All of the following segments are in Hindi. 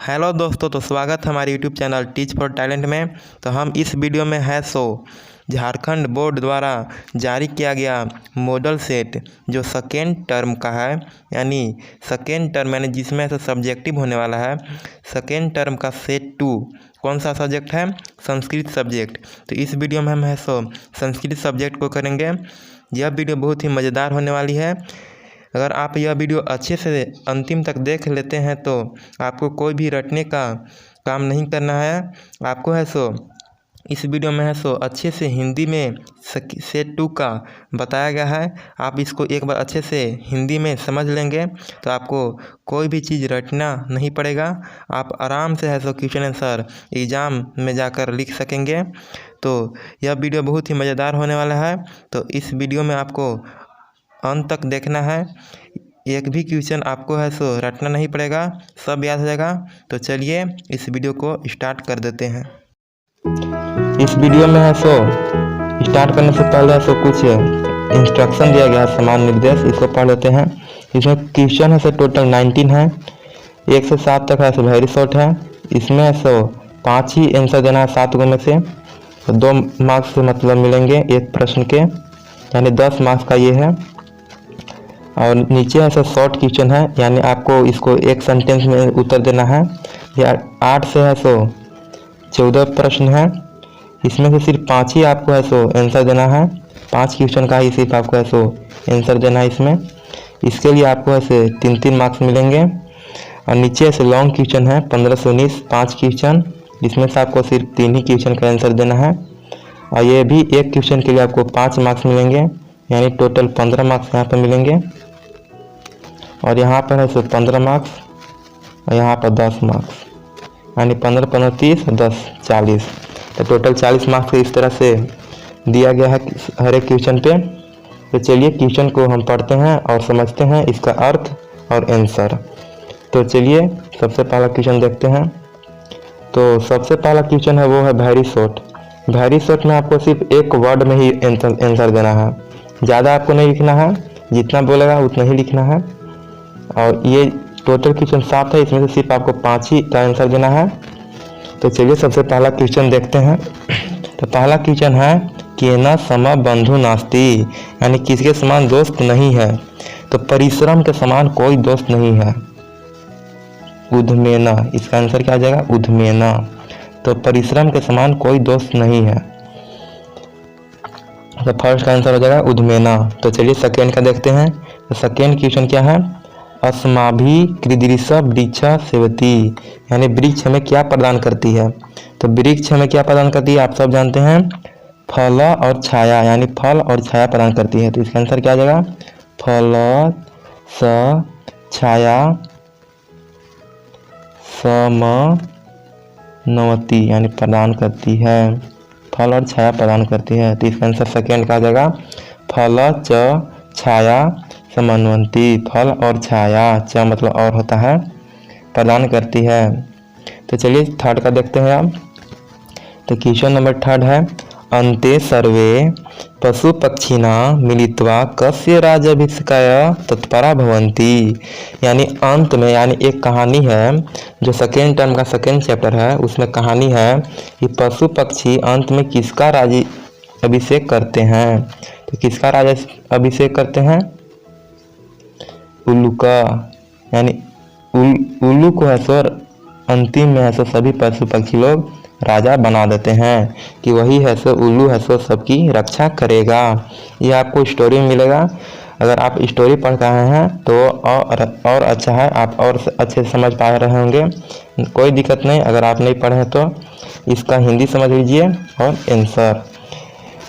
हेलो दोस्तों, तो स्वागत है हमारे YouTube channel teach for talent में। तो हम इस वीडियो में है झारखंड बोर्ड द्वारा जारी किया गया मॉडल सेट जो सेकेंड टर्म का है, यानी सेकेंड टर्म यानी जिसमें से सब्जेक्टिव होने वाला है। सेकेंड टर्म का सेट 2 कौन सा सब्जेक्ट है? संस्कृत सब्जेक्ट। तो इस वीडियो में हम है संस्कृत सब्जेक्ट को करेंगे। यह वीडियो बहुत ही मज़ेदार होने वाली है। अगर आप यह वीडियो अच्छे से अंतिम तक देख लेते हैं तो आपको कोई भी रटने का काम नहीं करना है। आपको है इस वीडियो में है अच्छे से हिंदी में सेट 2 का बताया गया है। आप इसको एक बार अच्छे से हिंदी में समझ लेंगे तो आपको कोई भी चीज़ रटना नहीं पड़ेगा। आप आराम से है क्वेश्चन आंसर एग्ज़ाम में जाकर लिख सकेंगे। तो यह वीडियो बहुत ही मज़ेदार होने वाला है। तो इस वीडियो में आपको अंत तक देखना है। एक भी क्वेश्चन आपको है रटना नहीं पड़ेगा, सब याद हो जाएगा। तो चलिए इस वीडियो को स्टार्ट कर देते हैं। इस वीडियो में है स्टार्ट करने से पहले कुछ इंस्ट्रक्शन दिया गया है, समान निर्देश, इसको पढ़ लेते हैं। इसमें क्वेश्चन है टोटल 19 है, 1 से 7 तक है वेरी शॉर्ट है। इसमें 5 ही आंसर देना है 7 गो में से। 2 मार्क्स से मतलब मिलेंगे एक प्रश्न के, यानी 10 मार्क्स का ये है। और नीचे ऐसा शॉर्ट क्वेश्चन है, यानी आपको इसको एक सेंटेंस में उत्तर देना है। या 8 से 14 प्रश्न है, इसमें से सिर्फ 5 ही आपको आंसर देना है। 5 क्वेश्चन का ही सिर्फ आपको आंसर देना है इसमें। इसके लिए आपको 3-3 मार्क्स मिलेंगे। और नीचे लॉन्ग क्वेश्चन है 15 से 19 5 क्वेश्चन, इसमें से आपको सिर्फ 3 ही क्वेश्चन का आंसर देना है। और ये भी एक क्वेश्चन के लिए आपको 5 मार्क्स मिलेंगे, यानी टोटल 15 मार्क्स यहाँ पर मिलेंगे। और यहाँ पर है 15 मार्क्स और यहाँ पर 10 मार्क्स, यानी 15 15 30 और 10 40। तो टोटल 40 मार्क्स इस तरह से दिया गया है हर एक क्वेश्चन पे। तो चलिए क्वेश्चन को हम पढ़ते हैं और समझते हैं इसका अर्थ और आंसर। तो चलिए सबसे पहला क्वेश्चन देखते हैं। तो सबसे पहला क्वेश्चन है वो है वेरी शॉर्ट। वेरी शॉर्ट में आपको सिर्फ एक वर्ड में ही आंसर देना है, ज़्यादा आपको नहीं लिखना है, जितना बोलेगा उतना ही लिखना है। और ये टोटल क्वेश्चन 7 है, इसमें से सिर्फ आपको 5 ही का आंसर देना है। तो चलिए सबसे पहला क्वेश्चन देखते हैं। तो पहला क्वेश्चन है कि न सम बंधु नास्ति, यानी किसके समान दोस्त नहीं है। तो परिश्रम के समान कोई दोस्त नहीं है। उद्मेना, इसका आंसर क्या आ जाएगा? उद्मेना। तो परिश्रम के समान कोई दोस्त नहीं है, तो फर्स्ट का आंसर हो जाएगा उद्मेना। तो चलिए सेकेंड का देखते हैं। तो सेकेंड क्वेश्चन क्या है? अस्माभि कृदृश वृक्ष सेवती, यानी वृक्ष हमें क्या प्रदान करती है। तो वृक्ष हमें क्या प्रदान करती है? आप सब जानते हैं, फल और छाया, यानी फल और छाया प्रदान करती है। तो इसका आंसर क्या आ जाएगा? फल स छाया समनवती, यानी प्रदान करती है, फल और छाया प्रदान करती है। तो इसका आंसर सेकेंड का आ जाएगा फल च छाया समन्वती, फल और छाया, च मतलब और होता है, प्रदान करती है। तो चलिए थर्ड का देखते हैं आप। तो क्वेश्चन नंबर 3 है अन्ते सर्वे पशु पक्षिणा मिलित्वा कस्य राज्याभिषेकाय तत्परा भवन्ति, यानी अंत में, यानी एक कहानी है जो सेकेंड टर्म का सेकेंड चैप्टर है, उसमें कहानी है कि पशु पक्षी अंत में किसका राज्य अभिषेक करते हैं। तो किसका राज्य अभिषेक करते हैं? उल्लू का, यानी उल्लू को है अंतिम में है सभी पशु पक्षी लोग राजा बना देते हैं कि वही है उल्लू है सबकी रक्षा करेगा। ये आपको स्टोरी में मिलेगा। अगर आप स्टोरी पढ़ रहे हैं तो और अच्छा है, आप और अच्छे से समझ पा रहे होंगे, कोई दिक्कत नहीं। अगर आप नहीं पढ़े हैं तो इसका हिंदी समझ लीजिए और आंसर।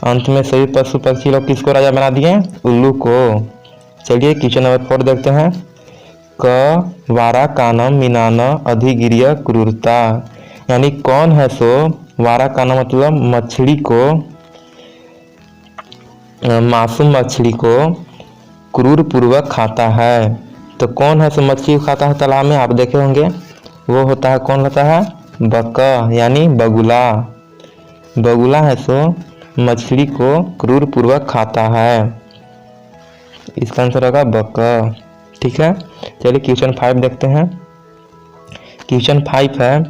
अंत में सभी पशु पक्षी लोग किसको राजा बना दिए? उल्लू को। चलिए क्वेश्चन नंबर 4 देखते हैं। क वारा कानम मीनान अधिगिरिय क्रूरता, यानी कौन है वारा कानम मतलब मछली को, मासूम मछली को क्रूर पूर्वक खाता है। तो कौन है मछली खाता है तालाब में? आप देखे होंगे, वो होता है, कौन होता है? बक, यानी बगुला। बगुला है मछली को क्रूर पूर्वक खाता है। इसका आंसर होगा बक। ठीक है, चलिए क्वेश्चन 5 देखते हैं। क्वेश्चन 5 है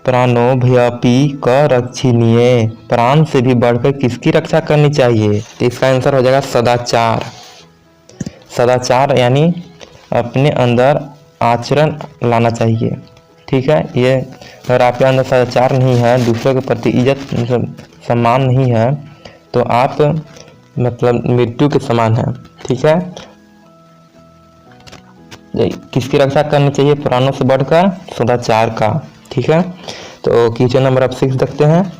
प्राणो भयापी क रक्षणीय, प्राण से भी बढ़कर किसकी रक्षा करनी चाहिए? तो इसका आंसर हो जाएगा सदाचार। सदाचार यानी अपने अंदर आचरण लाना चाहिए। ठीक है, ये अगर आपके अंदर सदाचार नहीं है, दूसरों के प्रति इज्जत सम्मान नहीं है, तो आप मतलब मृत्यु के समान है। ठीक है, किसकी रक्षा करनी चाहिए? प्राणों से बढ़कर सदाचार का। ठीक है, तो क्वेश्चन नंबर अब 6 देखते हैं।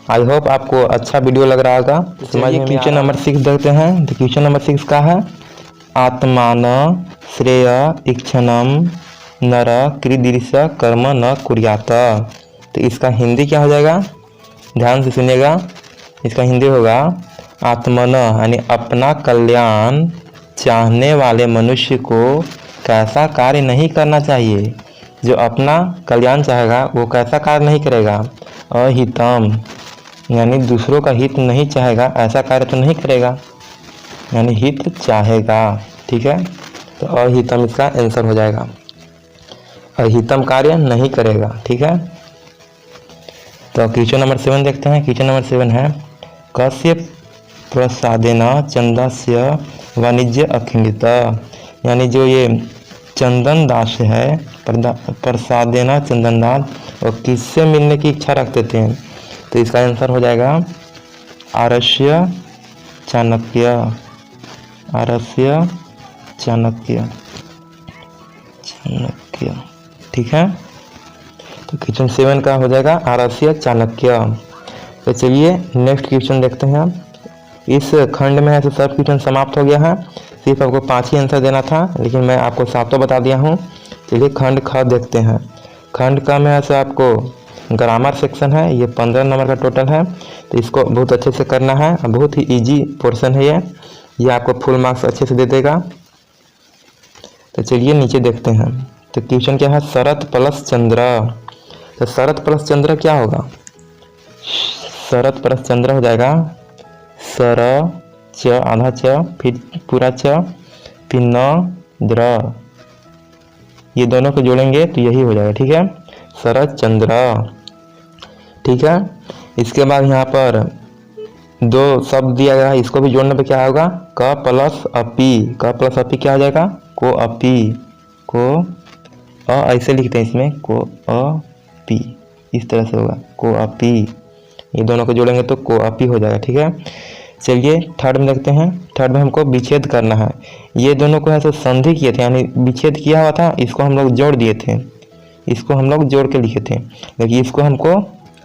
आई होप आपको अच्छा वीडियो लग रहा होगा। समझ में क्वेश्चन नंबर 6 देखते हैं। तो क्वेश्चन नंबर 6 का है आत्मान श्रेय इक्षणम नर कृदृश कर्म न कुर्यात। तो इसका हिंदी क्या हो जाएगा? ध्यान से सुनिएगा। इसका हिंदी होगा आत्मन यानी अपना कल्याण चाहने वाले मनुष्य को कैसा कार्य नहीं करना चाहिए। जो अपना कल्याण चाहेगा वो कैसा कार्य नहीं करेगा? अहितम यानी दूसरों का हित नहीं चाहेगा, ऐसा कार्य तो नहीं करेगा, यानी हित चाहेगा। ठीक है, तो अहितम इसका आंसर हो जाएगा, अहितम कार्य नहीं करेगा। ठीक है, तो क्वेश्चन नंबर 7 देखते हैं। क्वेश्चन नंबर 7 है कस्य प्रसादेन चंदस्य वाणिज्य अखंडिता। यानी जो ये चंदन दास है, प्रसादेन चंदन दास, और किससे मिलने की इच्छा रखते थे? तो इसका आंसर हो जाएगा आरस्य चाणक्य। आरस्य चाणक्य। ठीक है, तो क्वेश्चन 7 का हो जाएगा आरस्य चाणक्य। तो चलिए नेक्स्ट क्वेश्चन देखते हैं। इस खंड में है तो सब क्वेश्चन समाप्त हो गया है, सिर्फ आपको 5 ही आंसर देना था, लेकिन मैं आपको 7 बता दिया हूँ। चलिए खंड ख देखते हैं। खंड क में ऐसे आपको ग्रामर सेक्शन है, ये 15 नंबर का टोटल है, तो इसको बहुत अच्छे से करना है। बहुत ही इजी पोर्शन है ये आपको फुल मार्क्स अच्छे से दे देगा। तो चलिए नीचे देखते हैं। तो क्वेश्चन क्या है? शरत प्लस चंद्र। तो शरत प्लस चंद्र क्या होगा? शरत प्लस चंद्र हो जाएगा सर च आधा च फिर पूरा च फिर न द्र, ये दोनों को जोड़ेंगे तो यही हो जाएगा। ठीक है, शरत चंद्र। ठीक है, इसके बाद यहाँ पर 2 शब्द दिया गया है, इसको भी जोड़ने पे क्या होगा? क प्लस अपी। क प्लस अपी क्या हो जाएगा? को अपी। को ऐसे लिखते हैं इसमें, को अपी, इस तरह से होगा को अपी। ये दोनों को जोड़ेंगे तो को अपी हो जाएगा। ठीक है, चलिए थर्ड में देखते हैं। थर्ड में हमको विच्छेद करना है। ये दोनों को ऐसे संधि किए थे, यानी विच्छेद किया हुआ था, इसको हम लोग जोड़ दिए थे, इसको हम लोग जोड़ के लिखे थे, लेकिन इसको हमको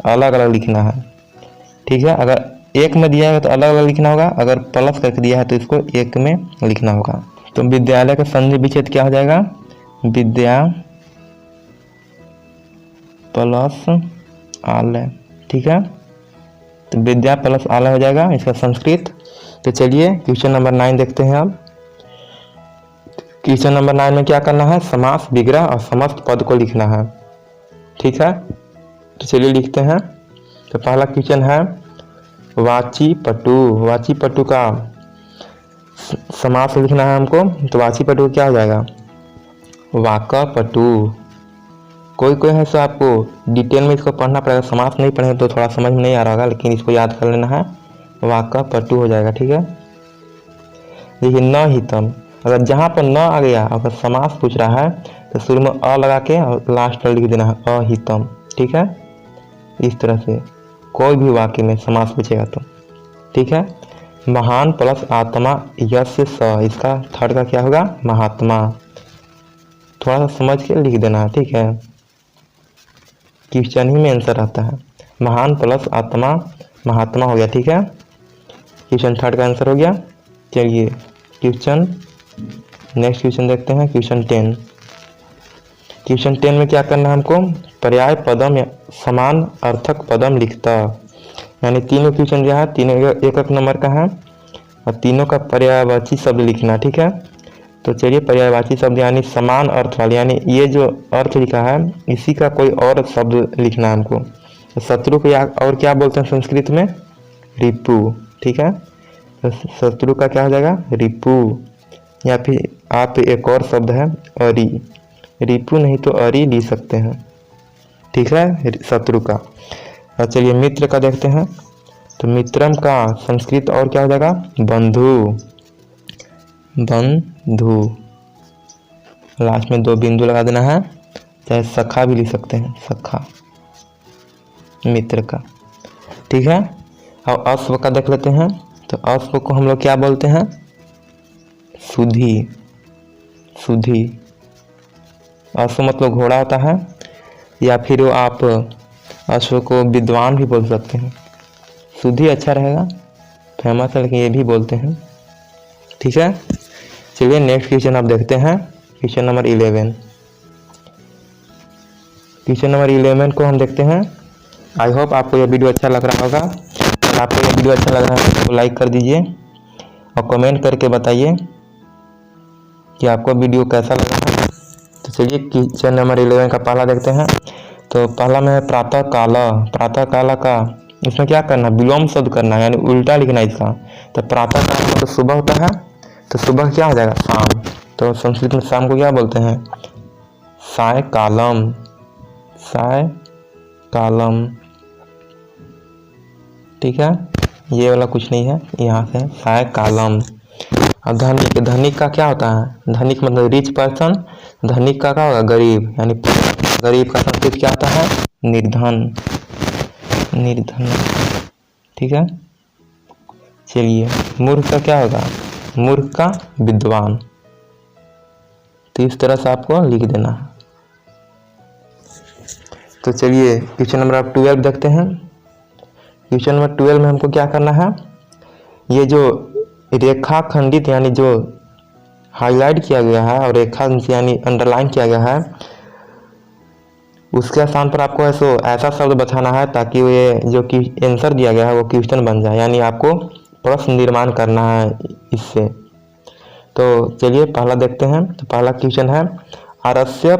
अलग अलग लिखना है। ठीक है, अगर एक में दिया है तो अलग अलग लिखना होगा, अगर प्लस करके दिया है तो इसको एक में लिखना होगा। तो विद्यालय का संधि विच्छेद क्या हो जाएगा? विद्या प्लस आलय। ठीक है, तो विद्या प्लस आलय हो जाएगा इसका संस्कृत। तो चलिए क्वेश्चन नंबर 9 देखते हैं। अब क्वेश्चन नंबर 9 में क्या करना है? समास, विग्रह और समस्त पद को लिखना है। ठीक है, तो चलिए लिखते हैं। तो पहला क्वेश्चन है वाची पटु। वाची पटु का समास लिखना है हमको। तो वाची पटु क्या हो जाएगा? वाक पटु। कोई है सो आपको डिटेल में इसको पढ़ना पड़ेगा, समास नहीं पढ़ेंगे तो थोड़ा समझ में नहीं आ रहा होगा, लेकिन इसको याद कर लेना है। वाक पटु हो जाएगा। ठीक है, देखिए न हितम, अगर जहाँ पर न आ गया, अगर समास पूछ रहा है तो शुरू में अ लगा के और लास्ट में लिख देना है अहितम। ठीक है, इस तरह से कोई भी वाक्य में समास पूछेगा तो। ठीक है, महान प्लस आत्मा यस्य स, इसका थर्ड का क्या होगा? महात्मा। थोड़ा सा समझ के लिख देना है। ठीक है, क्वेश्चन ही में आंसर आता है। महान प्लस आत्मा महात्मा हो गया। ठीक है, क्वेश्चन थर्ड का आंसर हो गया। चलिए क्वेश्चन नेक्स्ट क्वेश्चन देखते हैं। क्वेश्चन 10। क्वेश्चन 10 में क्या करना है हमको? पर्याय पदम या समान अर्थक पदम लिखता, यानी तीनों क्वेश्चन जो है तीनों एक नंबर का है और तीनों का पर्यायवाची शब्द लिखना। ठीक है, तो चलिए पर्यायवाची शब्द यानी समान अर्थ वाले, यानी ये जो अर्थ लिखा है इसी का कोई और शब्द लिखना है हमको। तो शत्रु को और क्या बोलते हैं संस्कृत में? रिपु। ठीक है, तो शत्रु का क्या हो जाएगा? रिपु। या फिर आप एक और शब्द है अरी, रिपु नहीं तो अरी ली सकते हैं, ठीक है, शत्रु का। और चलिए मित्र का देखते हैं, तो मित्रम का संस्कृत और क्या हो जाएगा, बंधु, बंधु, लास्ट में 2 बिंदु लगा देना है, चाहे सखा भी लिख सकते हैं, सखा मित्र का, ठीक है। और अश्व का देख लेते हैं, तो अश्व को हम लोग क्या बोलते हैं, सुधी, सुधी, अश्व मतलब घोड़ा होता है, या फिर आप अश्व को विद्वान भी बोल सकते हैं, सुधी अच्छा रहेगा, फेमस है लेकिन ये भी बोलते हैं, ठीक है। चलिए नेक्स्ट क्वेश्चन आप देखते हैं, क्वेश्चन नंबर 11। क्वेश्चन नंबर 11 को हम देखते हैं। आई होप आपको यह वीडियो अच्छा लग रहा होगा। अगर आपको यह वीडियो अच्छा लग रहा है तो लाइक कर दीजिए और कमेंट करके बताइए कि आपको वीडियो कैसा लगा है। तो चलिए क्वेश्चन नंबर 11 का पहला देखते हैं। तो पहला में है प्रातः काला। प्रातः काला का इसमें क्या करना, विलोम शब्द करना है, यानी उल्टा लिखना है इसका। तो प्रातः काला मतलब सुबह होता है, तो सुबह क्या हो जाएगा, शाम। तो संस्कृत में शाम को क्या बोलते हैं, साय कालम, साय कालम, ठीक है। ये वाला कुछ नहीं है, यहाँ से साय कालम। और धनिक, धनिक का क्या होता है, धनिक मतलब रिच पर्सन, धनिक का क्या होगा, गरीब, यानी गरीब का संस्कृत क्या होता है, निर्धन, निर्धन, ठीक है। चलिए मूर्ख का क्या होगा, मूर्ख का विद्वान। तो इस तरह से आपको लिख देना है। तो चलिए क्वेश्चन नंबर 12 देखते हैं। क्वेश्चन नंबर 12 में हमको क्या करना है, ये जो रेखा खंडित यानी जो हाईलाइट किया गया है और रेखा यानी अंडरलाइन किया गया है, उसके स्थान पर आपको ऐसा शब्द बताना है ताकि ये जो कि आंसर दिया गया है वो क्वेश्चन बन जाए, यानी आपको प्रश्न निर्माण करना है इससे। तो चलिए पहला देखते हैं। तो पहला क्वेश्चन है, आरस्य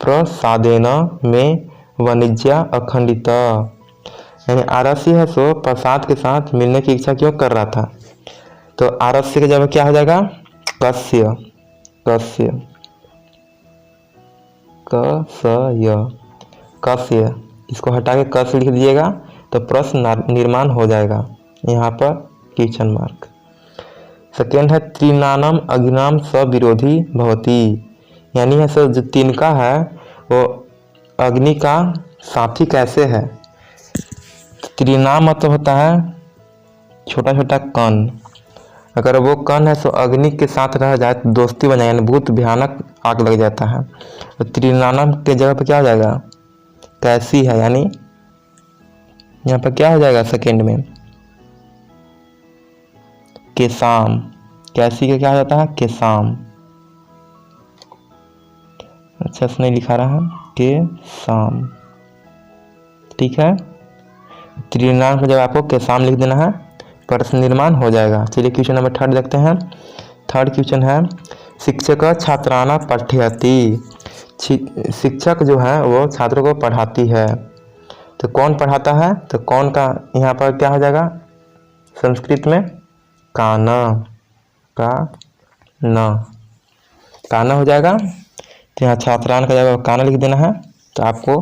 प्रसादेन में वाणिज्य अखंडित, यानी आरस्य है सो प्रसाद के साथ मिलने की इच्छा क्यों कर रहा था। तो आरस्य की जगह क्या हो जाएगा, कस्य, कस्य, कस्य, कस्य, इसको हटा के कस्य लिख दीजिएगा तो प्रश्न निर्माण हो जाएगा, यहाँ पर क्वेश्चन मार्क। सेकेंड है, त्रिनानम अग्निनाम सविरोधी भवती, यानी है सो जो तिनका है वो अग्नि का साथी कैसे है। त्रिनाम मतलब होता है छोटा छोटा कण, अगर वो कण है तो अग्नि के साथ रह जाए तो दोस्ती बन जाए, यानी बहुत भयानक आग लग जाता है। तो त्रिनानम के जगह पे क्या हो जाएगा, कैसी है, यानी यहाँ पर क्या हो जाएगा सेकेंड में, केसाम, कैसी का क्या हो जाता है, केसाम, अच्छा से नहीं लिखा रहा है, केसाम, ठीक है। त्रिनाम की जगह आपको केसाम लिख देना है, प्रश्न निर्माण हो जाएगा। चलिए क्वेश्चन नंबर 3 देखते हैं। थर्ड क्वेश्चन है, शिक्षक छात्राना पठयति, शिक्षक जो है वो छात्रों को पढ़ाती है। तो कौन पढ़ाता है, तो कौन का यहाँ पर क्या हो जाएगा, संस्कृत में काना, का न, काना हो जाएगा। तो यहाँ छात्रान का जगह काना लिख देना है, तो आपको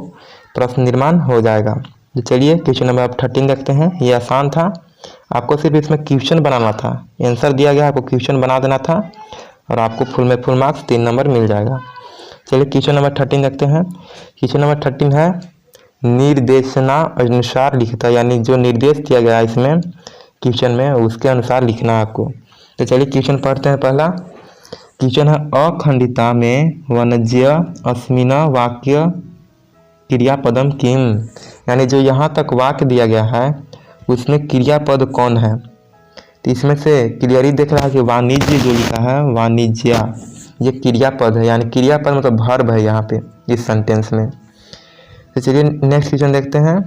प्रश्न निर्माण हो जाएगा। तो चलिए क्वेश्चन नंबर 13 देखते हैं। ये आसान था, आपको सिर्फ इसमें क्वेश्चन बनाना था, आंसर दिया गया, आपको क्वेश्चन बना देना था और आपको फुल में फुल मार्क्स 3 नंबर मिल जाएगा। चलिए क्वेश्चन नंबर 13 देखते हैं। क्वेश्चन नंबर 13 है, निर्देशना अनुसार लिखता, यानी जो निर्देश दिया गया है इसमें क्वेश्चन में उसके अनुसार लिखना है आपको। तो चलिए क्वेश्चन पढ़ते हैं। पहला क्वेश्चन है, अखंडिता में वाणिज्य अस्मिना वाक्य क्रियापदम किम, यानी जो यहाँ तक वाक्य दिया गया है उसमें क्रियापद कौन है। तो इसमें से क्लियरली देख रहा है कि वाणिज्य जो लिखा है, वाणिज्य, ये क्रियापद है, यानी क्रियापद मतलब वर्ब है यहाँ पे इस सेंटेंस में। तो चलिए नेक्स्ट क्वेश्चन देखते हैं।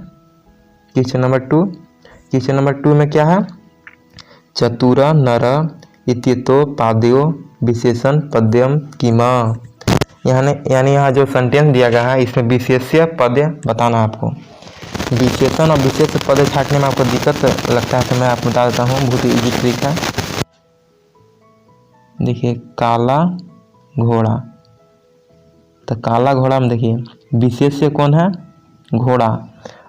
Question number 2। क्वेश्चन नंबर 2 में क्या है, चतुर नर इत्यतो पाद्यो विशेषण पद्यम किमा, यानी यहाँ जो सेंटेंस दिया गया है इसमें विशेष्य पद्य बताना है आपको। विशेषण और विशेष पद छाटने में आपको दिक्कत लगता है तो मैं आपको बता देता हूँ, बहुत ईजी ट्रिक है। देखिए काला घोड़ा, तो काला घोड़ा में देखिए विशेष्य कौन है, घोड़ा,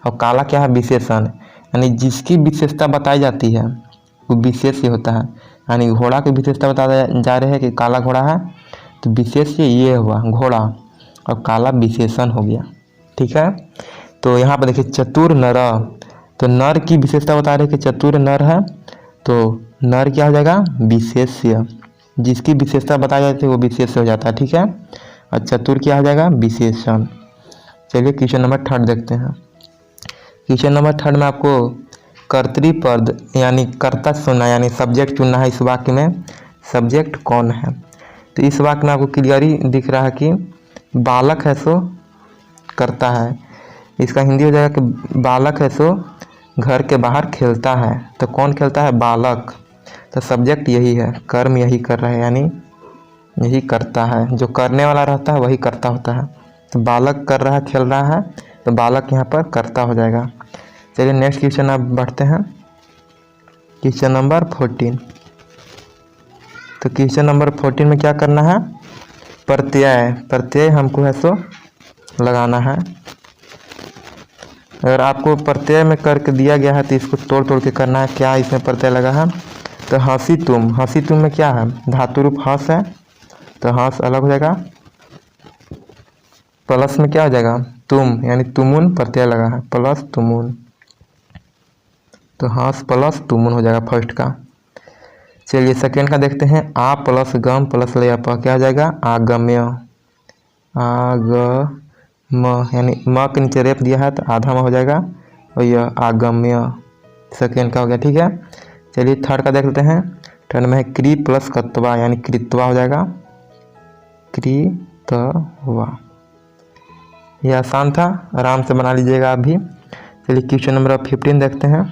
और काला क्या है, विशेषण, यानी जिसकी विशेषता बताई जाती है वो विशेष्य होता है। यानी घोड़ा की विशेषता बताया जा रही है कि काला घोड़ा है, तो विशेष्य ये हुआ घोड़ा और काला विशेषण हो गया। ठीक है, तो यहाँ पर देखिए चतुर नर, तो नर की विशेषता बता रहे कि चतुर नर है, तो नर क्या हो जाएगा, विशेष्य, जिसकी विशेषता बताई जाती है वो विशेष्य हो जाता है। ठीक है, और चतुर क्या हो जाएगा, विशेषण। चलिए क्वेश्चन नंबर 3 देखते हैं। क्वेश्चन नंबर 3 में आपको कर्तृपद यानी कर्ता चुनना, यानी सब्जेक्ट चुनना है। इस वाक्य में सब्जेक्ट कौन है, तो इस वाक्य में आपको क्लियरली दिख रहा है कि बालक है सो करता है। इसका हिंदी हो जाएगा कि बालक है सो घर के बाहर खेलता है, तो कौन खेलता है, बालक, तो सब्जेक्ट यही है, कर्म यही कर रहा है, यानी यही करता है, जो करने वाला रहता है वही करता होता है। तो बालक कर रहा है, खेल रहा है, तो बालक यहाँ पर करता हो जाएगा। चलिए नेक्स्ट क्वेश्चन आप बढ़ते हैं, क्वेश्चन नंबर 14। तो क्वेश्चन नंबर 14 में क्या करना है, प्रत्यय, प्रत्यय हमको है सो लगाना है। अगर आपको प्रत्यय में करके दिया गया है तो इसको तोड़ तोड़ के करना है। क्या इसमें प्रत्यय लगा है, तो हंसी तुम, हंसी तुम में क्या है, धातु रूप हंस है, तो हंस अलग हो जाएगा, प्लस में क्या हो जाएगा, तुम, यानी तुमुन प्रत्यय लगा है, प्लस तुमुन, तो हंस प्लस तुमुन हो जाएगा फर्स्ट का। चलिए सेकेंड का देखते हैं, आ प्लस गम प्लस ले क्या हो जाएगा, आगम्य, आगम, यानी म के नीचे रेप दिया है तो आधा में हो जाएगा, और यह आगम्य सेकेंड का हो गया। ठीक है, चलिए थर्ड का देख लेते हैं। थर्ड में है क्री प्लस कत्वा, यानी कृत्वा हो जाएगा, कृतवा। यह आसान था, आराम से बना लीजिएगा आप भी। चलिए क्वेश्चन नंबर 15 देखते हैं।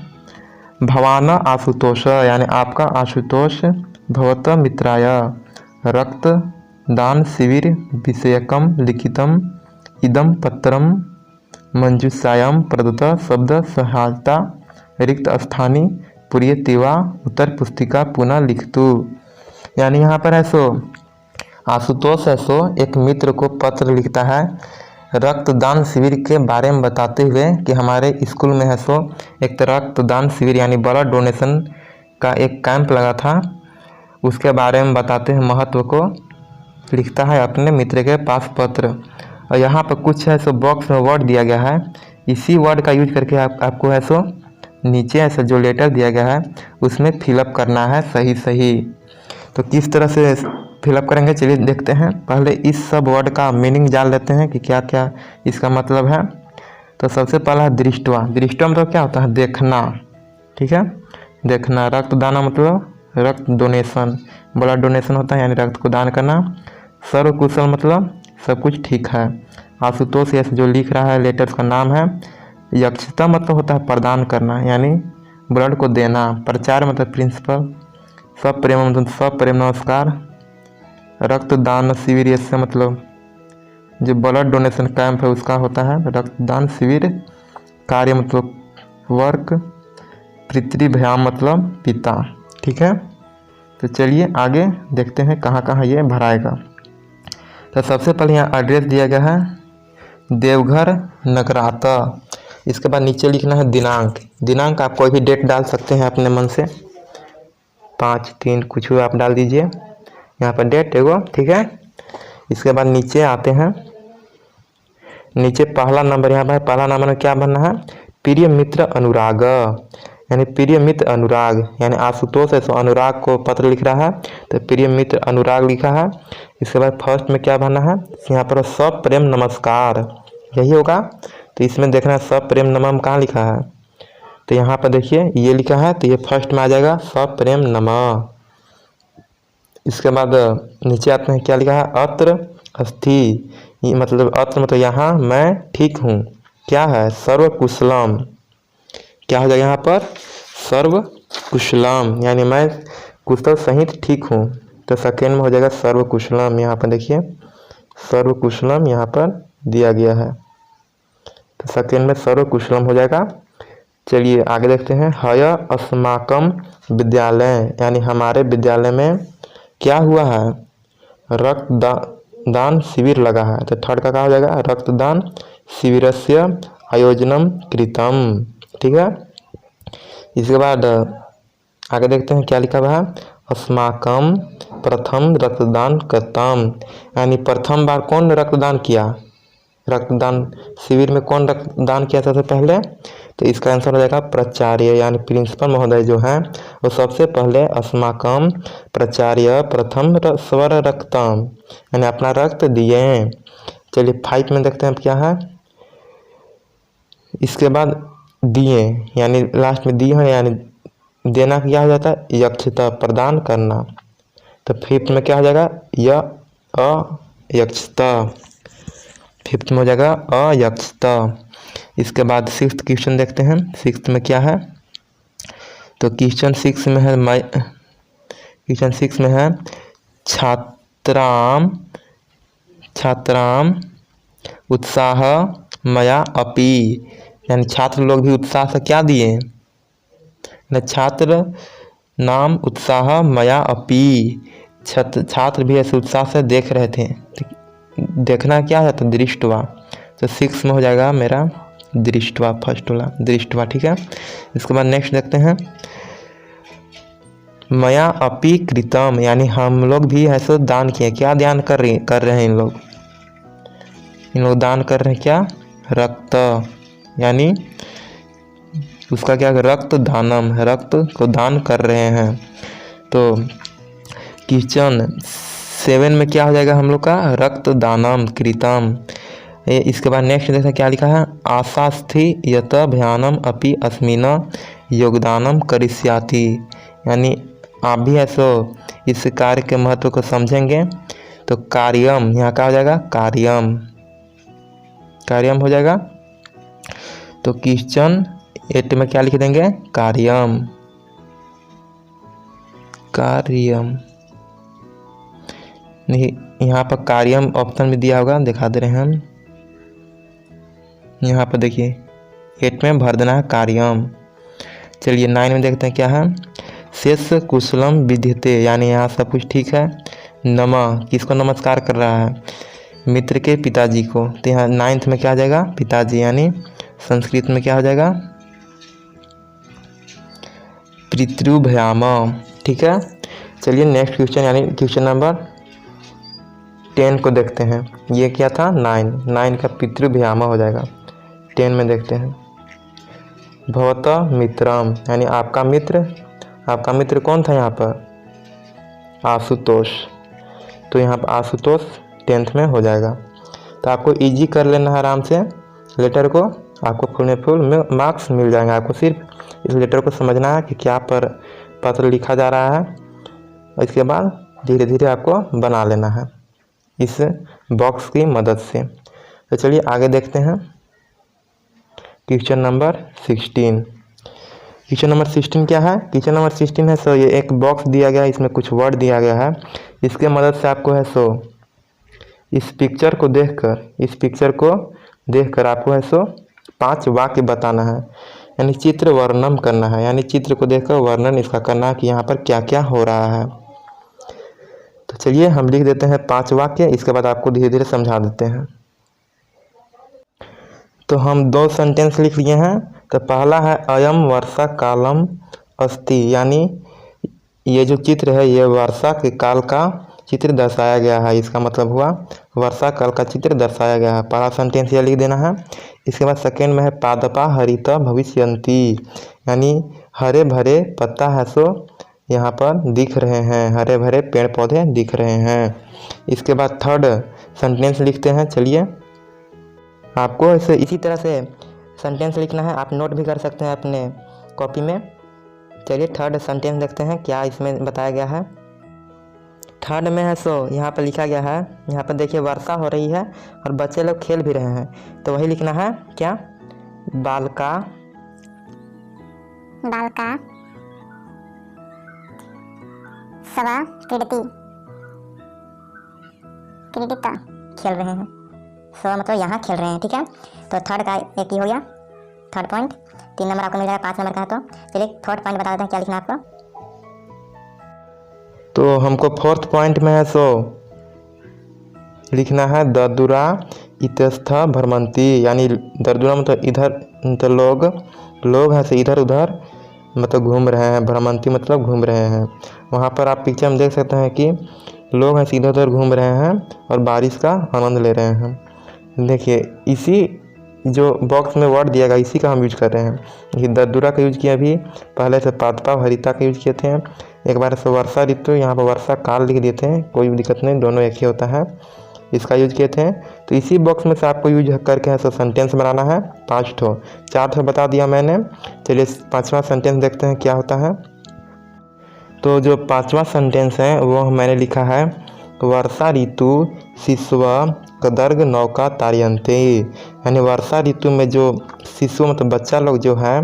भवान आशुतोष, यानी आपका आशुतोष, भवत मित्राय रक्त दान शिविर विषयकम लिखितम इदम पत्रम मंजूषायाम प्रदत्त शब्द सहायता रिक्त स्थानी पुरीयतिवा उत्तर पुस्तिका पुनः लिखतु। यानी यहाँ पर है सो आशुतोष है सो एक मित्र को पत्र लिखता है रक्तदान शिविर के बारे में बताते हुए कि हमारे स्कूल में है सो एक रक्तदान शिविर यानी ब्लड डोनेशन का एक कैंप लगा था, उसके बारे में बताते हैं महत्व को लिखता है अपने मित्र के पास पत्र। और यहाँ पर कुछ है सो बॉक्स में वर्ड दिया गया है, इसी वर्ड का यूज करके आपको है सो नीचे ऐसा जो लेटर दिया गया है उसमें फिलअप करना है सही सही। तो किस तरह से फिलअप करेंगे चलिए देखते हैं। पहले इस सब वर्ड का मीनिंग जान लेते हैं कि क्या क्या इसका मतलब है। तो सबसे पहला है दृष्टवा, दृष्टवा मतलब क्या होता है, देखना। ठीक है, देखना। रक्तदान मतलब रक्त डोनेशन, ब्लड डोनेशन होता है यानी रक्त को दान करना। सर्वकुशल मतलब सब कुछ ठीक है। आशुतोष यह जो लिख रहा है लेटर का नाम है। यक्षता मतलब होता है प्रदान करना यानी ब्लड को देना। प्रचार मतलब प्रिंसिपल। सब प्रेम मतलब सब प्रेम नमस्कार। रक्तदान शिविर इससे मतलब जो ब्लड डोनेशन कैंप है उसका होता है रक्तदान शिविर। कार्य मतलब वर्क। पितृभ्याम मतलब पिता। ठीक है, तो चलिए आगे देखते हैं कहाँ कहाँ ये भराएगा। तो सबसे पहले यहाँ एड्रेस दिया गया है देवघर नगराता। इसके बाद नीचे लिखना है दिनांक। दिनांक आप कोई भी डेट डाल सकते हैं अपने मन से, 5-3 कुछ भी आप डाल दीजिए। यहाँ पर डेट एगो। ठीक है, इसके बाद नीचे आते हैं। नीचे पहला नंबर यहाँ पर पहला नंबर में क्या बनना है, प्रिय मित्र अनुराग यानी प्रिय मित्र अनुराग यानी आशुतोष है तो अनुराग को पत्र लिख रहा है तो प्रिय मित्र अनुराग लिखा है। इसके बाद फर्स्ट में क्या बनना है, यहाँ पर सब प्रेम नमस्कार यही होगा। तो इसमें देखना है सब प्रेम नमः कहाँ लिखा है, तो यहाँ पर देखिए ये लिखा है तो ये फर्स्ट में आ जाएगा सब प्रेम नमः। इसके बाद नीचे आते हैं क्या लिखा है अत्र अस्थि मतलब अत्र मतलब यहाँ मैं ठीक हूँ। क्या है सर्व कुशलम, क्या हो जाएगा यहाँ पर सर्व कुशलम यानी मैं कुशल सहित ठीक हूँ। तो सेकेंड में हो जाएगा सर्व कुशलम। यहाँ पर देखिए सर्व कुशलम यहाँ पर दिया गया है तो सेकेंड में सर्व कुशलम हो जाएगा। चलिए आगे देखते हैं हय अस्माकम विद्यालय यानी हमारे विद्यालय में क्या हुआ है, रक्तदान शिविर लगा है। तो थर्ड का क्या हो जाएगा, रक्तदान शिविरस्य आयोजनम कृतम। ठीक है, इसके बाद आगे देखते हैं क्या लिखा हुआ है, अस्माकम प्रथम रक्तदान कृतम, यानी प्रथम बार कौन रक्तदान किया, रक्तदान शिविर में कौन रक्तदान किया सबसे पहले। तो इसका आंसर हो जाएगा प्राचार्य, यानी प्रिंसिपल महोदय जो हैं वो सबसे पहले अस्माकम प्राचार्य प्रथम स्वर रक्तम, यानी अपना रक्त दिए। चलिए 5 में देखते हैं क्या है, इसके बाद दिए यानी लास्ट में दिए हैं, यानी देना क्या हो जाता है, यक्षता प्रदान करना। तो 5th में क्या हो जाएगा, अयक्षता, 5th में हो जाएगा अयक्षता। इसके बाद 6th क्वेश्चन देखते हैं, 6th में क्या है। तो क्वेश्चन 6 में है छात्राम उत्साह मया अपि, यानी छात्र लोग भी उत्साह से क्या दिए, छात्र नाम उत्साह मया अपि, छात्र भी ऐसे उत्साह से देख रहे थे। देखना क्या है, तो दृष्टवा। तो 6 में हो जाएगा मेरा दृष्टवा, फर्स्ट वाला दृष्टवा। ठीक है, इसके बाद नेक्स्ट देखते हैं, मया अपि कृतम, यानी हम लोग भी ऐसे दान किए। क्या दान कर रहे हैं इन लोग दान कर रहे हैं क्या, रक्त, यानी उसका क्या, रक्त दानम, रक्त को दान कर रहे हैं। तो क्वेश्चन 7 में क्या हो जाएगा हम लोग का, रक्त दानम कृतम। इसके बाद नेक्स्ट देखा क्या लिखा है, आशास्थि यत भयानम अपि अस्मिन योगदानम करिष्याति, यानी आप भी ऐसो इस कार्य के महत्व को समझेंगे। तो कार्यम, यहाँ क्या हो जाएगा, कार्यम हो जाएगा। तो क्वेश्चन 8 में क्या लिख देंगे, कार्यम, नहीं यहाँ पर कार्यम ऑप्शन में दिया होगा, दिखा दे रहे हैं हम। यहाँ पर देखिए 8 में भर देना है कार्यम। चलिए 9 में देखते हैं क्या है, शेष कुशलम विद्यते, यानी यहाँ सब कुछ ठीक है। नमः, किसको नमस्कार कर रहा है, मित्र के पिताजी को। तो यहाँ 9th में क्या आ जाएगा, पिताजी, यानी संस्कृत में क्या हो जाएगा, पितृभ्याम। ठीक है, चलिए नेक्स्ट क्वेश्चन यानी क्वेश्चन नंबर 10 को देखते हैं। ये क्या था, 9 का पितृभ्याम हो जाएगा। 10 में देखते हैं, भवत मित्रम, यानी आपका मित्र कौन था यहाँ पर, आशुतोष। तो यहाँ पर आशुतोष 10th में हो जाएगा। तो आपको इजी कर लेना है आराम से लेटर को, आपको फुल में फुल मार्क्स मिल जाएंगे। आपको सिर्फ इस लेटर को समझना है कि क्या पर पत्र लिखा जा रहा है, और इसके बाद धीरे धीरे आपको बना लेना है इस बॉक्स की मदद से। तो चलिए आगे देखते हैं क्वेश्चन नंबर 16। क्वेश्चन नंबर 16 क्या है, क्वेश्चन नंबर 16 है सो ये एक बॉक्स दिया गया है, इसमें कुछ वर्ड दिया गया है। इसके मदद से आपको है सो इस पिक्चर को देखकर आपको है सो 5 वाक्य बताना है, यानी चित्र वर्णन करना है, यानी चित्र को देखकर वर्णन इसका करना है कि यहाँ पर क्या क्या हो रहा है। तो चलिए हम लिख देते हैं 5 वाक्य, इसके बाद आपको धीरे धीरे समझा देते हैं। तो हम 2 सेंटेंस लिख लिए हैं। तो पहला है अयम वर्षा कालम अस्ति, यानी ये जो चित्र है ये वर्षा के काल का चित्र दर्शाया गया है, इसका मतलब हुआ वर्षा काल का चित्र दर्शाया गया है। पहला सेंटेंस ये लिख देना है। इसके बाद सेकेंड में है पादपा हरित भविष्यन्ति, यानी हरे भरे पत्ता है सो यहाँ पर दिख रहे हैं, हरे भरे पेड़ पौधे दिख रहे हैं। इसके बाद थर्ड सेंटेंस लिखते हैं। चलिए आपको ऐसे इसी तरह से सेंटेंस लिखना है, आप नोट भी कर सकते हैं अपने कॉपी में। चलिए थर्ड सेंटेंस देखते हैं क्या इसमें बताया गया है। थर्ड में है सो यहाँ पर लिखा गया है, यहाँ पर देखिए वर्षा हो रही है और बच्चे लोग खेल भी रहे हैं, तो वही लिखना है क्या, बालका सवा क्रीडति, क्रीडिता खेल रहे हैं, सवा मतलब यहाँ खेल रहे हैं। ठीक है, तो थर्ड का एक ही हो गया, थर्ड पॉइंट। 3 नंबर आपको मिल जाएगा, 5 नंबर का है। तो चलिए थर्ड पॉइंट बता देते हैं क्या लिखना है आपको। तो हमको फोर्थ पॉइंट में है सो लिखना है ददुरा इतस्थ भ्रमंती, यानी ददुरा मतलब इधर, तो लोग हैं से इधर उधर मतलब घूम रहे हैं, भ्रमंती मतलब घूम रहे हैं। वहाँ पर आप पिक्चर में देख सकते हैं कि लोग हैं इधर उधर घूम रहे हैं और बारिश का आनंद ले रहे हैं। देखिए इसी जो बॉक्स में वर्ड दिया गया इसी का हम यूज कर रहे हैं। ये ददुरा का यूज किया, अभी पहले से पादपा हरिता का यूज किए थे, एक बार से वर्षा ऋतु, यहाँ पर वर्षा काल लिख दिए थे, कोई भी दिक्कत नहीं, दोनों एक ही होता है, इसका यूज किए थे। तो इसी बॉक्स में से आपको यूज करके है सो सेंटेंस बनाना है 5 ठो, 4 ठो बता दिया मैंने। चलिए 5वां सेंटेंस देखते हैं क्या होता है। तो जो 5वां सेंटेंस है वो मैंने लिखा है वर्षा ऋतु शिशु कदर्ग नौका तारियंते, यानी वर्षा ऋतु में जो शिशु मतलब बच्चा लोग जो है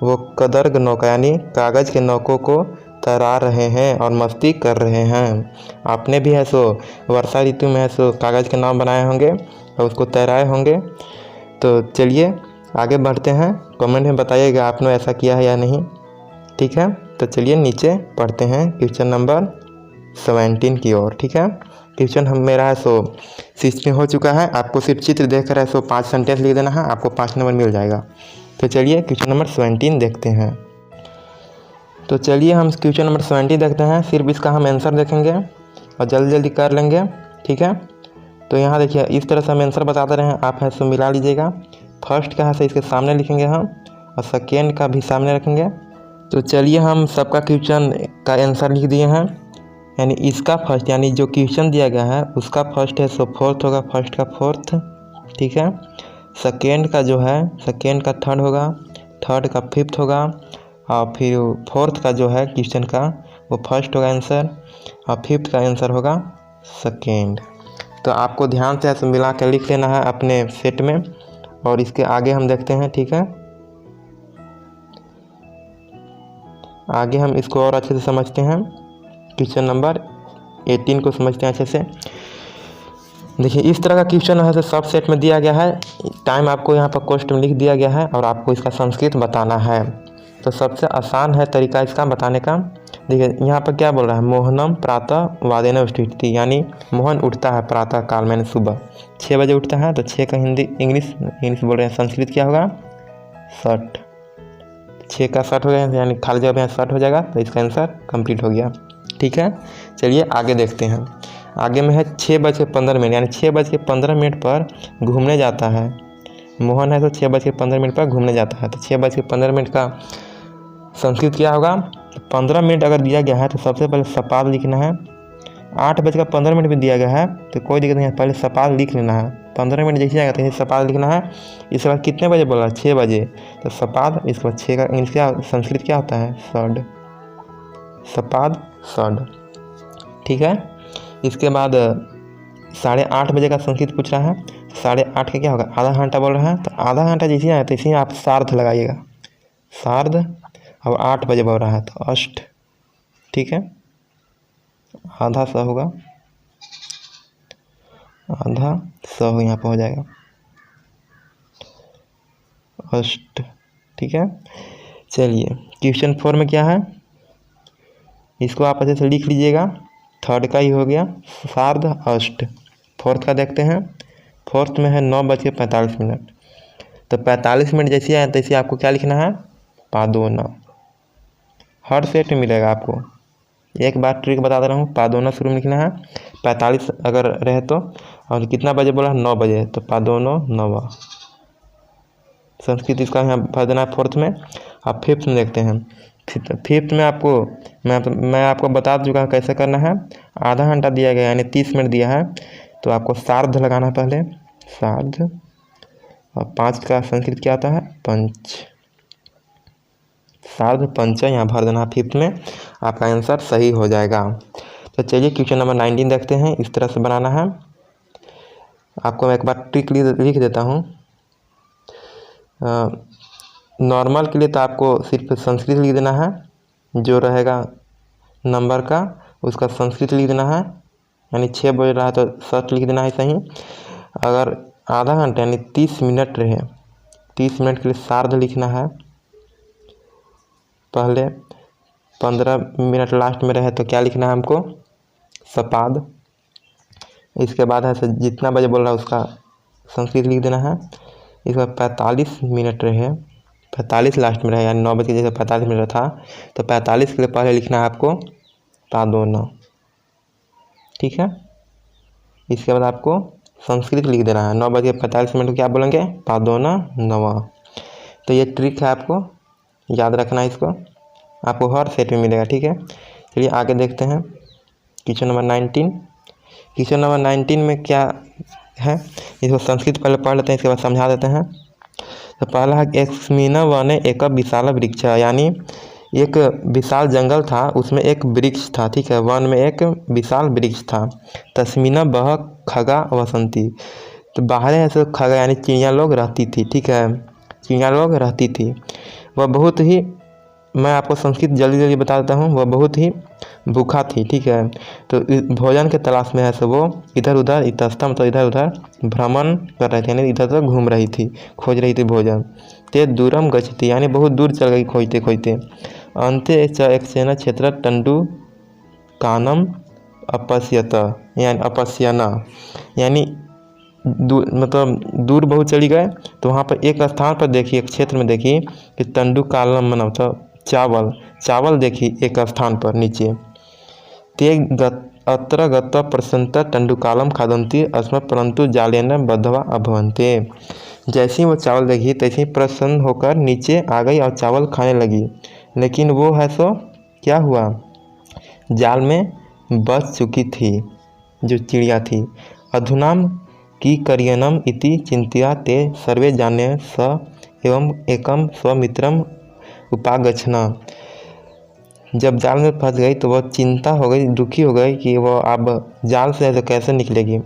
वो कदर्ग नौका यानी कागज़ के नौकों को तैरा रहे हैं और मस्ती कर रहे हैं। आपने भी है सो वर्षा ऋतु में है सो कागज़ के नाव बनाए होंगे और उसको तैराए होंगे। तो चलिए आगे बढ़ते हैं, कमेंट में बताइएगा आपने ऐसा किया है या नहीं, ठीक है। तो चलिए नीचे पढ़ते हैं क्वेश्चन नंबर 17 की ओर, ठीक है। क्वेश्चन हम मेरा है सो 16 हो चुका है, आपको सिर्फ चित्र देख कर है सो 5 सेंटेंस लिख देना है, आपको 5 नंबर मिल जाएगा। तो चलिए क्वेश्चन नंबर 17 देखते हैं। तो चलिए हम क्वेश्चन नंबर 17 देखते हैं, सिर्फ इसका हम आंसर देखेंगे और जल्दी जल्दी कर लेंगे, ठीक है। तो यहाँ देखिए इस तरह से हम आंसर बताते रहे हैं, आप है सो मिला लीजिएगा। फर्स्ट का है सो इसके सामने लिखेंगे हम और सेकेंड का भी सामने रखेंगे। तो चलिए हम सबका क्वेश्चन का आंसर लिख दिए हैं, यानी इसका फर्स्ट यानी जो क्वेश्चन दिया गया है उसका फर्स्ट है सो फोर्थ होगा, फर्स्ट का फोर्थ, ठीक है। सेकेंड का जो है सेकेंड का थर्ड होगा, थर्ड का फिफ्थ होगा, और फिर फोर्थ का जो है क्वेश्चन का वो फर्स्ट होगा आंसर, और फिफ्थ का आंसर होगा सेकेंड। तो आपको ध्यान से ऐसे मिला कर लिख लेना है अपने सेट में, और इसके आगे हम देखते हैं, ठीक है। आगे हम इसको और अच्छे से समझते हैं, क्वेश्चन नंबर 18 को समझते हैं अच्छे से। देखिए इस तरह का क्वेश्चन है तो सब सेट में दिया गया है, टाइम आपको यहाँ पर क्वेश्चन में लिख दिया गया है और आपको इसका संस्कृत बताना है। तो सबसे आसान है तरीका इसका बताने का। देखिए यहाँ पर क्या बोल रहा है, मोहनम प्रातः वादेन उत्थिति, यानी मोहन उठता है प्रातः काल मैंने सुबह 6 बजे उठता है। तो 6 का हिंदी इंग्लिश बोल रहे हैं, संस्कृत क्या होगा 60, 6 का 60 हो गया, यानी खाली जगह में 60 हो जाएगा। तो इसका आंसर कंप्लीट हो गया, ठीक है। चलिए आगे देखते हैं, आगे में है 6:15, यानी 6:15 पर घूमने जाता है। मोहन है तो 6:15 पर घूमने जाता है। तो 6:15 का संस्कृत क्या होगा, 15 मिनट अगर दिया गया है तो सबसे पहले सपाद लिखना है। 8:15 भी दिया गया है तो कोई दिक्कत नहीं है, पहले सपाद लिख लेना है। 15 मिनट जैसे आएगा तो सपाद लिखना है। इसके बाद कितने बजे बोला, 6 बजे, तो सपाद, इसके बाद 6 का इंग्लिश क्या संस्कृत क्या होता है, सड, सपाद सड, ठीक है। इसके बाद 8:30 बजे का संस्कृत पूछ रहा है, 8:30 का क्या होगा, आधा घंटा बोल रहा है। तो आधा घंटा जैसे आए तो इसी आप सार्ध लगाइएगा, सार्ध। और 8 बजे बोल रहा है तो अष्ट, ठीक है। आधा सा होगा, आधा सा हो यहाँ पर हो जाएगा अष्ट, ठीक है। चलिए क्वेश्चन 4 में क्या है, इसको आप अच्छे से लिख लीजिएगा। थर्ड का ही हो गया सार्ध अष्ट। फोर्थ का देखते हैं, फोर्थ में है 9:45। तो 45 मिनट जैसे आए तैसे आपको क्या लिखना है, पादोना। हर सेट में मिलेगा आपको, एक बार ट्रिक बता दे रहा हूँ, पादोना शुरू में लिखना है। 45 अगर रहे तो, और कितना बजे बोला, 9 बजे, तो पादोनो नवा। संस्कृत इसका यहाँ भर देना है फोर्थ में। अब फिफ्थ में देखते हैं, फिफ्थ में आपको मैं आपको बता चुका हूँ कैसे करना है। आधा घंटा दिया गया यानी 30 मिनट दिया है, तो आपको सार्ध लगाना है पहले, सार्ध। और 5 का संस्कृत क्या आता है, पंच, सार्ध पंच यहाँ भर देना है फिफ्थ में, आपका आंसर सही हो जाएगा। तो चलिए क्वेश्चन नंबर 19 देखते हैं, इस तरह से बनाना है। आपको मैं एक बार ट्रिक लिख देता हूँ। नॉर्मल के लिए तो आपको सिर्फ संस्कृत लिख देना है, जो रहेगा नंबर का उसका संस्कृत लिख देना है, यानी 6 बज रहा है तो 60 लिख देना है सही। अगर आधा घंटा यानी 30 मिनट रहे, 30 मिनट के लिए सार्ध लिखना है पहले, 15 मिनट लास्ट में रहे तो क्या लिखना है हमको, सपाद। इसके बाद है जितना बजे बोल रहा है उसका संस्कृत लिख देना है। इसके बाद 45 मिनट रहे, 45 लास्ट में रहे, यानी 9 बजे जैसे 45 मिनट था तो 45 के लिए पहले लिखना है आपको पादोना, ठीक है। इसके बाद आपको संस्कृत लिख देना है। 9 बजे 45 मिनट को क्या बोलेंगे, पादोना नवा। तो ये ट्रिक है, आपको याद रखना है, इसको आपको हर सेट में मिलेगा, ठीक है। चलिए आगे देखते हैं क्वेश्चन नंबर 19। क्वेश्चन नंबर 19 में क्या है, इसको संस्कृत पहले पढ़ लेते हैं, इसके बाद समझा देते हैं। तो पहला है एकस्मिन् वने एक विशाल वृक्ष, यानी एक विशाल जंगल था, उसमें एक वृक्ष था, ठीक है। वन में एक विशाल वृक्ष था। तस्मिन् बह खगा वसंती, तो बाहर ऐसे खगा यानी चिड़िया लोग रहती थी, ठीक है, चिड़िया लोग रहती थी। वह बहुत ही, मैं आपको संस्कृत जल्दी जल्दी बता देता हूँ, वह बहुत ही भूखा थी, ठीक है। तो भोजन के तलाश में ऐसे वो इधर उधर इतस्तम, तो इधर उधर भ्रमण कर रही थी, यानी इधर उधर घूम रही थी, खोज रही थी भोजन। ते दूरम गच्छति, यानी बहुत दूर चल गई खोजते खोजते। अंते च एकसेन क्षेत्र टंडु कानम अपश्यत, यानी अपश्यना, यानी मतलब दूर बहुत चली गए तो वहाँ पर एक स्थान पर देखी, एक क्षेत्र में देखी कि तंडु कालम बना, तो चावल देखी एक स्थान पर नीचे। ते अत्र गत्वा प्रसन्नता तंडुकालम खादन्ति अस्म परंतु जालेन बद्धवा अभवन्ते, जैसे ही वो चावल देखी तैसे ही प्रसन्न होकर नीचे आ गई और चावल खाने लगी। लेकिन वो है सो क्या हुआ, जाल में बच चुकी थी जो चिड़िया थी। अधुनाम की करियनम इति चिंत्या ते सर्वे जाने स एवं एकम स्वमित्रम उपागछना, जब जाल में फंस गई तो वह चिंता हो गई, दुखी हो गई कि वह अब जाल से ऐसे कैसे निकलेगी।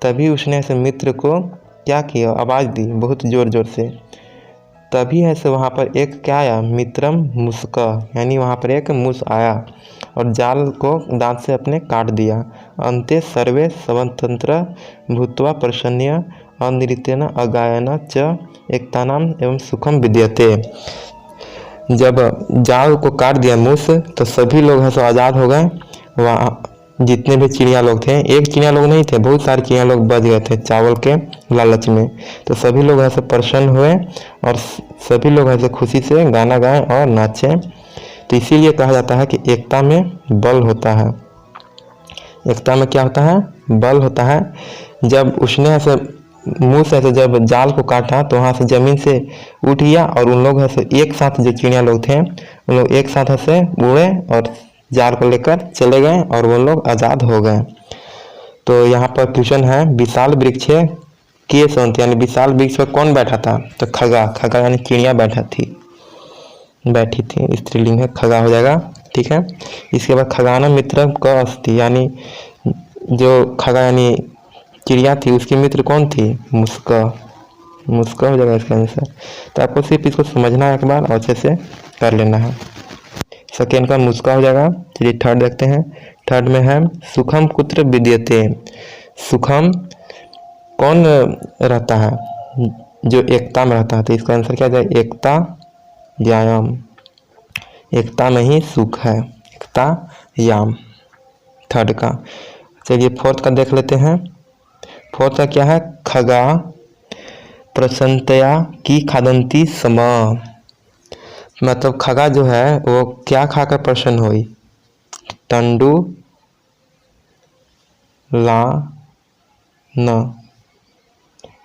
तभी उसने ऐसे मित्र को क्या किया, आवाज़ दी बहुत ज़ोर ज़ोर से। तभी ऐसे वहाँ पर एक क्या आया, मित्रम मुस्का, यानी वहाँ पर एक मूस आया और जाल को दांत से अपने काट दिया। अंते सर्वे स्वतंत्र भूत्वा प्रसन्न अनृत्यन अगायन च एकतानाम एवं सुखम विद्यते, जब जाल को काट दिया मूस तो सभी लोग हैं सो आज़ाद हो गए। वहाँ जितने भी चिड़िया लोग थे, एक चिड़िया लोग नहीं थे, बहुत सारे चिड़िया लोग बच गए थे चावल के लालच में। तो सभी लोग ऐसे प्रसन्न हुए और सभी लोग ऐसे खुशी से गाना गाएं और नाचें। तो इसीलिए कहा जाता है कि एकता में बल होता है। एकता में क्या होता है, बल होता है। जब उसने ऐसे मुँह से ऐसे जब जाल को काटा तो वहाँ से ज़मीन से उठ गया और उन लोग ऐसे एक साथ, जो चिड़िया लोग थे उन लोग एक साथ ऐसे उड़े और जाल को लेकर चले गए और वो लोग आज़ाद हो गए। तो यहाँ पर क्वेश्चन है, विशाल वृक्ष के संत, यानी विशाल वृक्ष पर कौन बैठा था, तो खगा यानी चिड़िया बैठी थी, स्त्रीलिंग है, खगा हो जाएगा, ठीक है। इसके बाद खगाना मित्र का अस्थि, यानी जो खगा यानी चिड़िया थी उसकी मित्र कौन थी, मुस्का हो जाएगा इसका आंसर। तो आपको सिर्फ इसको समझना है एक बार और अच्छे से कर लेना है। सेकेंड का मुस्का हो जाएगा। चलिए थर्ड देखते हैं। थर्ड में है सुखम कुत्र विद्यते, सुखम कौन रहता है, जो एकता में रहता है। तो इसका आंसर क्या जाए, एकता याम, एकता में ही सुख है, एकता याम थर्ड का। चलिए फोर्थ का देख लेते हैं। फोर्थ का क्या है, खगा प्रसन्नतया की खादंती समा, मतलब खगा जो है वो क्या खाकर प्रसन्न हुई, टंडू ला न,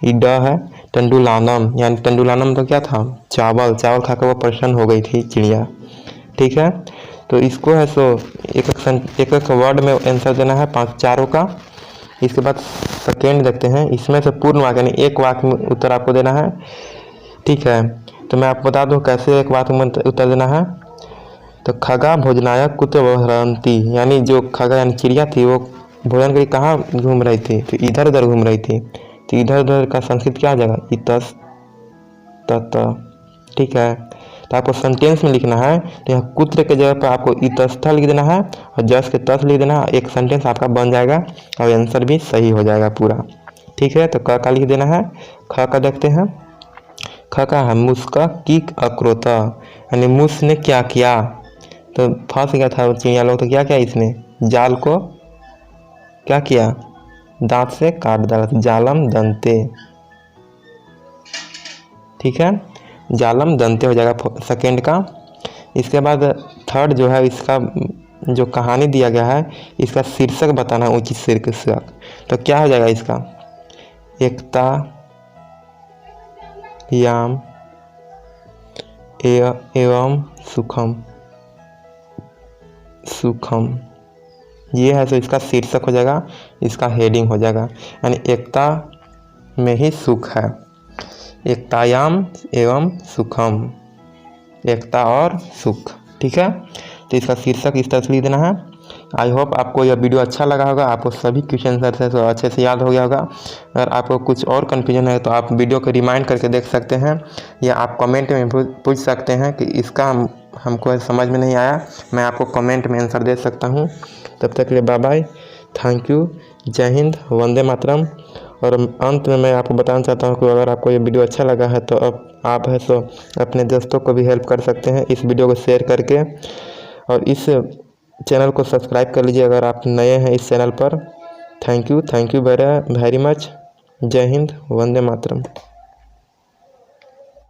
इड है टंडुलानम, यानी टंडुलानम तो क्या था, चावल खाकर वो प्रसन्न हो गई थी चिड़िया, ठीक है। तो इसको है सो एक एक वर्ड में आंसर देना है, 5 चारों का। इसके बाद सेकेंड देखते हैं। इसमें से पूर्ण वाक्य यानी एक वाक्य में उत्तर आपको देना है, ठीक है। तो मैं आपको बता दूं कैसे एक वाक्य में उत्तर देना है। तो खगा भोजनाय कुत्र वहरन्ति, यानी जो खगा यानी चिड़िया थी वो भोजन के लिए कहाँ घूम रही थी, तो इधर उधर घूम रही थी। तो इधर उधर का संस्कृत क्या आ जाएगा, इतस तत, ठीक है। तो आपको सेंटेंस में लिखना है, तो यहाँ कुत्र के जगह पर आपको इतस्था लिख देना है और जस के तस लिख देना है। एक सेंटेंस आपका बन जाएगा और आंसर भी सही हो जाएगा पूरा, ठीक है। तो क का लिख देना है। ख का देखते हैं। ख का है मुस्का की अक्रोता, यानी मुस ने क्या किया, तो फंस गया था वो चिड़िया लोग। तो क्या किया इसने, जाल को क्या किया, दांत से काट डाला, जालम दंते। ठीक है, जालम दंते हो जाएगा सेकेंड का। इसके बाद थर्ड जो है, इसका जो कहानी दिया गया है इसका शीर्षक बताना है, उचित शीर्षक। तो क्या हो जाएगा इसका, एकता याम एवं सुखम। सुखम ये है, तो इसका शीर्षक हो जाएगा, इसका हेडिंग हो जाएगा, यानी एकता में ही सुख है। एकतायाम एवं सुखम, एकता और सुख। ठीक है, तो इसका शीर्षक इस तरह से लिख देना है। आई होप आपको यह वीडियो अच्छा लगा होगा, आपको सभी क्वेश्चन आंसर तो अच्छे से याद हो गया होगा। अगर आपको कुछ और कन्फ्यूजन है तो आप वीडियो को रिमाइंड करके देख सकते हैं, या आप कमेंट में पूछ सकते हैं कि इसका हमको समझ में नहीं आया, मैं आपको कमेंट में आंसर दे सकता हूँ। तब तक के लिए बाय बाय, थैंक यू, जय हिंद, वंदे मातरम। और अंत में मैं आपको बताना चाहता हूँ कि अगर आपको ये वीडियो अच्छा लगा है तो अब आप है सो अपने दोस्तों को भी हेल्प कर सकते हैं इस वीडियो को शेयर करके, और इस चैनल को सब्सक्राइब कर लीजिए अगर आप नए हैं इस चैनल पर। थैंक यू वेरी मच, जय हिंद, वंदे मातरम।